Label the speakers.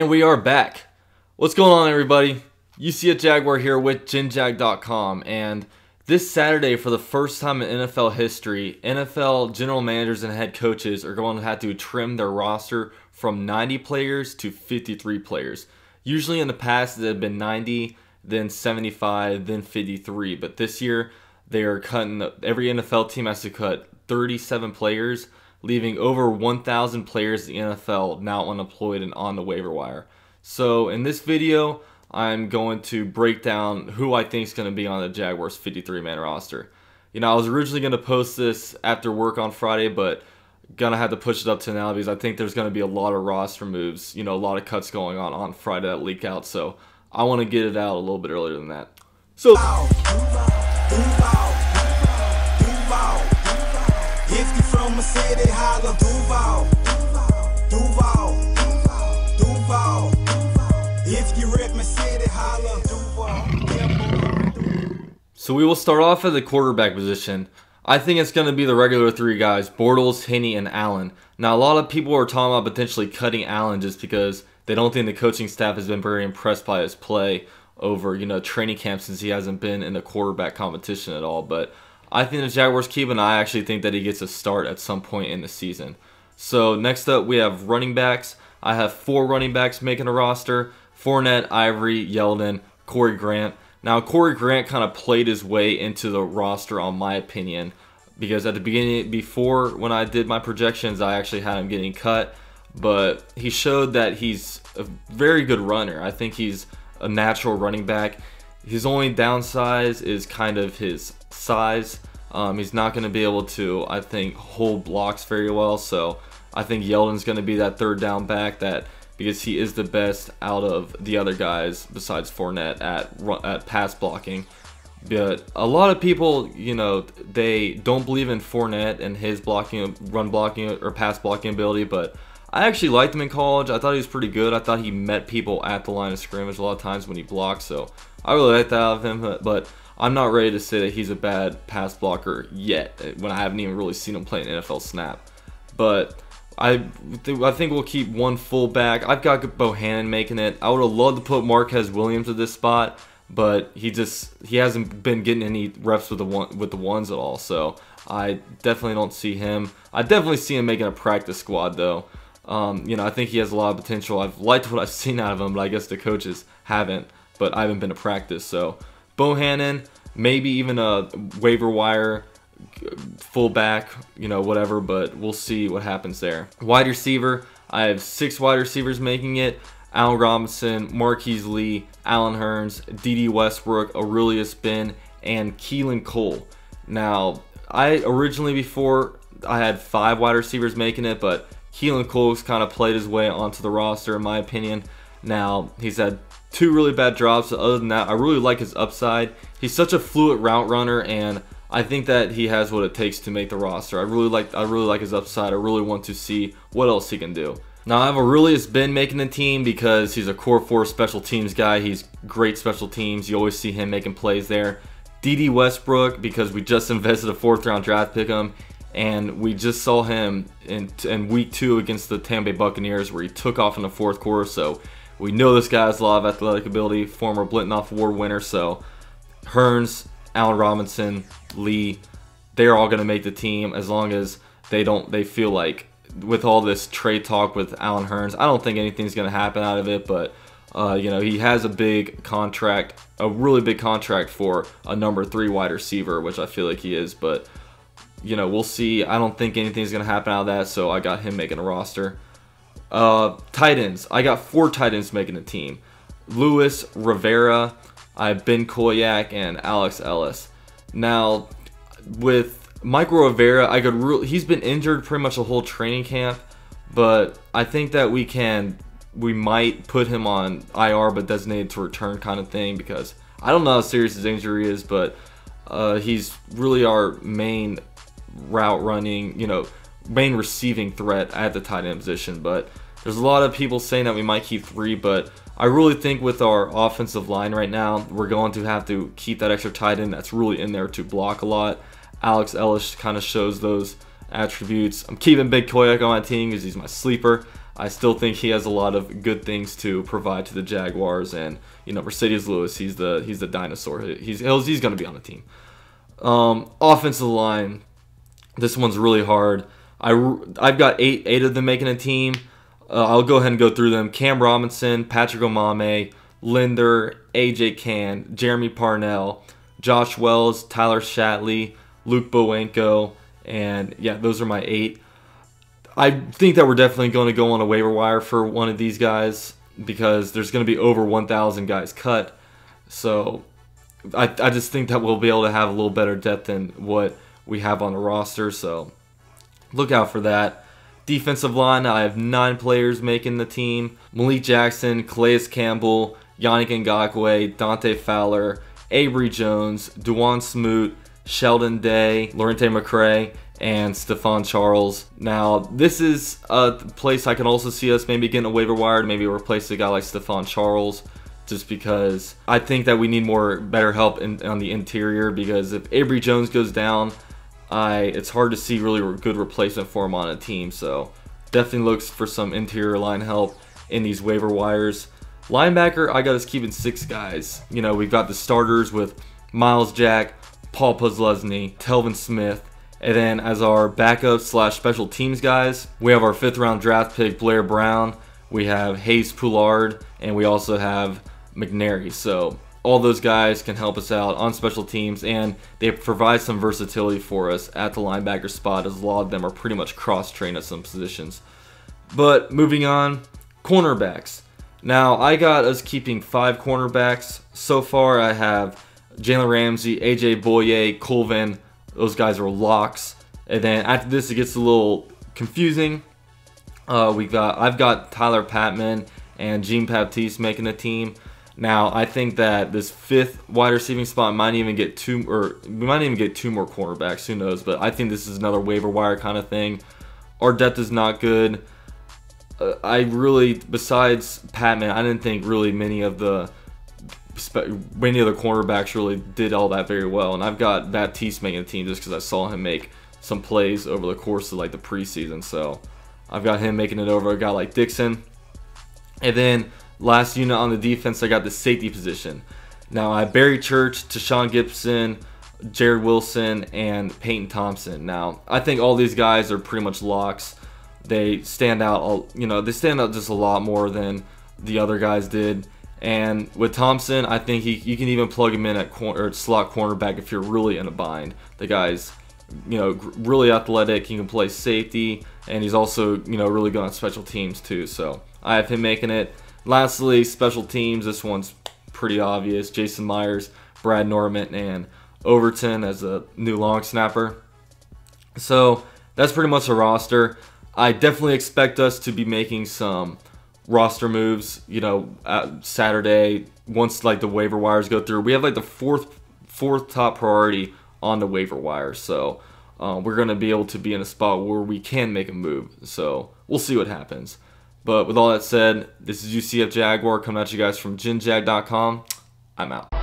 Speaker 1: And we are back. What's going on, everybody? UCF Jaguar here with GenJag.com, and this Saturday, for the first time in NFL history, NFL general managers and head coaches are going to have to trim their roster from 90 players to 53 players. Usually in the past it had been 90, then 75, then 53, but this year they are cutting. Every NFL team has to cut 37 players, leaving over 1,000 players in the NFL now unemployed and on the waiver wire. So in this video, I'm going to break down who I think is going to be on the Jaguars 53-man roster. You know, I was originally going to post this after work on Friday, but gonna have to push it up to now because I think there's going to be a lot of roster moves, you know, a lot of cuts going on Friday that leak out. So I want to get it out a little bit earlier than that. So
Speaker 2: if you from a city, holla Duval. If you rep my city, holla Duval.
Speaker 1: So we will start off at the quarterback position. I think it's going to be the regular three guys, Bortles, Henne, and Allen. Now, a lot of people are talking about potentially cutting Allen just because they don't think the coaching staff has been very impressed by his play over, you know, training camp, since he hasn't been in the quarterback competition at all. But I think the Jaguars keep, and I actually think that he gets a start at some point in the season. So next up, we have running backs. I have 4 running backs making a roster: Fournette, Ivory, Yeldon, Corey Grant. Now, Corey Grant kind of played his way into the roster, on my opinion, because at the beginning, before when I did my projections, I actually had him getting cut, but he showed that he's a very good runner. I think he's a natural running back. His only downside is kind of his size. He's not going to be able to, I think, hold blocks very well, so I think Yeldon's going to be that third down back, because he is the best out of the other guys besides Fournette at pass blocking. But a lot of people, you know, they don't believe in Fournette and his blocking, run blocking or pass blocking ability, but I actually liked him in college. I thought he was pretty good. I thought he met people at the line of scrimmage a lot of times when he blocked, so I really liked that out of him. But I'm not ready to say that he's a bad pass blocker yet, when I haven't even really seen him play an NFL snap. But I think we'll keep one full back. I've got Bohannon making it. I would have loved to put Marquez Williams at this spot, but he hasn't been getting any reps with the ones at all. So I definitely don't see him. I definitely see him making a practice squad though. You know, I think he has a lot of potential. I've liked what I've seen out of him, but I guess the coaches haven't. But I haven't been to practice. So Bohannon, maybe even a waiver wire fullback, you know, whatever, but we'll see what happens there. Wide receiver, I have 6 wide receivers making it: Allen Robinson, Marquise Lee, Allen Hurns, Dede Westbrook, Aurelius Ben, and Keelan Cole. Now, before I had 5 wide receivers making it, but Keelan Cole's kind of played his way onto the roster, in my opinion. Now, he's had 2 really bad drops, but other than that, I really like his upside. He's such a fluid route runner, and I think that he has what it takes to make the roster. I really like his upside. I really want to see what else he can do. Now, I have Aurelius Ben making the team because he's a core 4 special teams guy. He's great special teams. You always see him making plays there. Dede Westbrook, because we just invested a 4th round draft pick him, and we just saw him in week 2 against the Tampa Bay Buccaneers, where he took off in the 4th quarter. So we know this guy has a lot of athletic ability, former Blitnoff Award winner. So Hurns, Allen Robinson, Lee, they're all going to make the team, as long as they feel like, with all this trade talk with Allen Hurns, I don't think anything's going to happen out of it, but you know, he has a big contract, a really big contract for a number 3 wide receiver, which I feel like he is, but you know, we'll see. I don't think anything's going to happen out of that, so I got him making a roster. Tight ends, I got 4 tight ends making the team: Lewis, Rivera, I have Ben Koyak, and Alex Ellis. Now, with Michael Rivera, he's been injured pretty much the whole training camp, but I think that we might put him on IR, but designated to return kind of thing, because I don't know how serious his injury is, but he's really our main route running, you know, main receiving threat at the tight end position. But there's a lot of people saying that we might keep 3, but I really think with our offensive line right now, we're going to have to keep that extra tight end that's really in there to block a lot. Alex Ellis kind of shows those attributes. I'm keeping Big Koyak on my team because he's my sleeper. I still think he has a lot of good things to provide to the Jaguars, and Mercedes Lewis, he's the dinosaur. He's going to be on the team. Offensive line, this one's really hard. I've got eight of them making a team. I'll go ahead and go through them. Cam Robinson, Patrick Omame, Linder, AJ Cann, Jeremy Parnell, Josh Wells, Tyler Shatley, Luke Bowenko, and yeah, those are my 8. I think that we're definitely going to go on a waiver wire for one of these guys because there's going to be over 1,000 guys cut. So I just think that we'll be able to have a little better depth than what we have on the roster. So look out for that. Defensive line, I have 9 players making the team. Malik Jackson, Calais Campbell, Yannick Ngakoue, Dante Fowler, Avery Jones, Duwan Smoot, Sheldon Day, Lorente McCray, and Stephon Charles. Now, this is a place I can also see us maybe getting a waiver wire to maybe replace a guy like Stephon Charles, just because I think that we need better help on the interior, because if Avery Jones goes down, it's hard to see really a good replacement for him on a team. So definitely looks for some interior line help in these waiver wires. Linebacker, I got us keeping 6 guys. We've got the starters with Miles Jack, Paul Posluszny, Telvin Smith, and then as our backup / special teams guys, we have our 5th round draft pick Blair Brown, we have Hayes Poulard, and we also have McNary. So all those guys can help us out on special teams, and they provide some versatility for us at the linebacker spot, as a lot of them are pretty much cross-trained at some positions. But moving on, cornerbacks. Now, I got us keeping 5 cornerbacks. So far, I have Jalen Ramsey, AJ Boye, Colvin. Those guys are locks. And then after this, it gets a little confusing. I've got Tyler Patman and Jean Baptiste making the team. Now, I think that this 5th wide receiving spot might even get 2, or we might even get 2 more cornerbacks. Who knows? But I think this is another waiver wire kind of thing. Our depth is not good. Besides Patman, I didn't think really many of the cornerbacks really did all that very well. And I've got Baptiste making a team just because I saw him make some plays over the course of the preseason. So I've got him making it over a guy like Dixon. And then last unit on the defense, I got the safety position. Now I have Barry Church, Tashawn Gibson, Jared Wilson, and Peyton Thompson. Now I think all these guys are pretty much locks. They stand out, they stand out just a lot more than the other guys did. And with Thompson, I think you can even plug him in at slot cornerback if you're really in a bind. The guy's, really athletic. He can play safety, and he's also, really good on special teams too. So I have him making it. Lastly, special teams. This one's pretty obvious. Jason Myers, Brad Norman, and Overton as a new long snapper. So that's pretty much a roster. I definitely expect us to be making some roster moves, Saturday, once the waiver wires go through. We have the fourth top priority on the waiver wire. So we're going to be able to be in a spot where we can make a move. So we'll see what happens. But with all that said, this is UCF Jaguar coming at you guys from GinJag.com. I'm out.